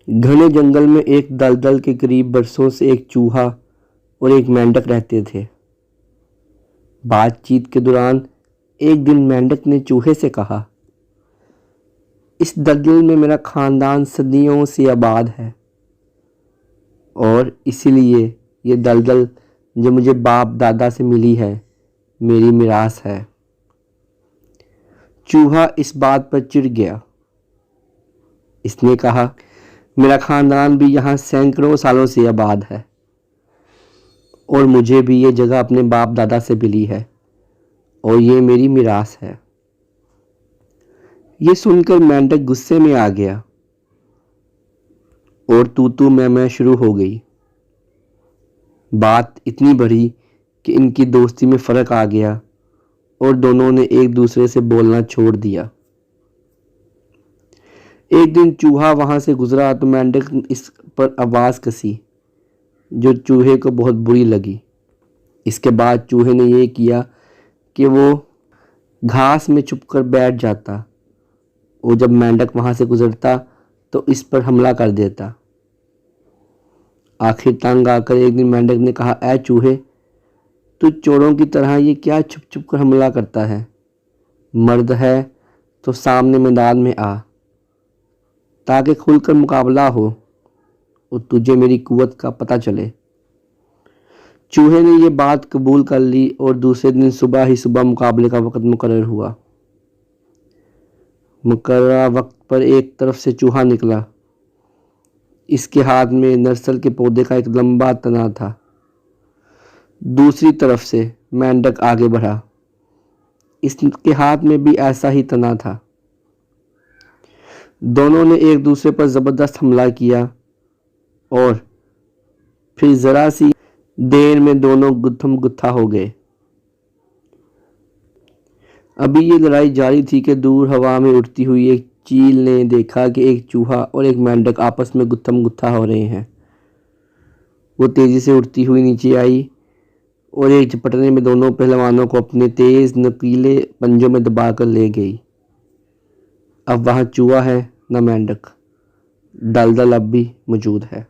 घने जंगल में एक दलदल के करीब बरसों से एक चूहा और एक मेंढक रहते थे। बातचीत के दौरान एक दिन मेंढक ने चूहे से कहा, इस दलदल में मेरा खानदान सदियों से आबाद है और इसीलिए ये दलदल जो मुझे बाप दादा से मिली है मेरी मिरास है। चूहा इस बात पर चिढ़ गया। इसने कहा, मेरा खानदान भी यहाँ सैकड़ों सालों से आबाद है और मुझे भी ये जगह अपने बाप दादा से मिली है और ये मेरी मिरास है। ये सुनकर मेंढक गुस्से में आ गया और तू मैं शुरू हो गई। बात इतनी बढ़ी कि इनकी दोस्ती में फर्क आ गया और दोनों ने एक दूसरे से बोलना छोड़ दिया। एक दिन चूहा वहां से गुजरा तो मेंढक ने इस पर आवाज़ कसी जो चूहे को बहुत बुरी लगी। इसके बाद चूहे ने यह किया कि वो घास में छुपकर बैठ जाता और जब मेंढक वहां से गुजरता तो इस पर हमला कर देता। आखिर तंग आकर एक दिन मेंढक ने कहा, ऐ चूहे, तू चोरों की तरह ये क्या छुप छुप कर हमला करता है? मर्द है तो सामने मैदान में आ ताकि खुलकर मुकाबला हो और तुझे मेरी कुव्वत का पता चले। चूहे ने यह बात कबूल कर ली और दूसरे दिन सुबह ही सुबह मुकाबले का वक्त मुकर्रर हुआ। मुकर्रर वक्त पर एक तरफ से चूहा निकला। इसके हाथ में नरसल के पौधे का एक लंबा तना था। दूसरी तरफ से मेंढक आगे बढ़ा। इसके हाथ में भी ऐसा ही तना था। दोनों ने एक दूसरे पर जबरदस्त हमला किया और फिर जरा सी देर में दोनों गुत्थम गुत्था हो गए। अभी ये लड़ाई जारी थी कि दूर हवा में उड़ती हुई एक चील ने देखा कि एक चूहा और एक मेंढक आपस में गुत्थम गुत्था हो रहे हैं। वो तेजी से उड़ती हुई नीचे आई और एक झपटने में दोनों पहलवानों को अपने तेज नुकीले पंजों में दबाकर ले गई। अब वहाँ चूहा है न मेंढक, दलदल अब भी मौजूद है।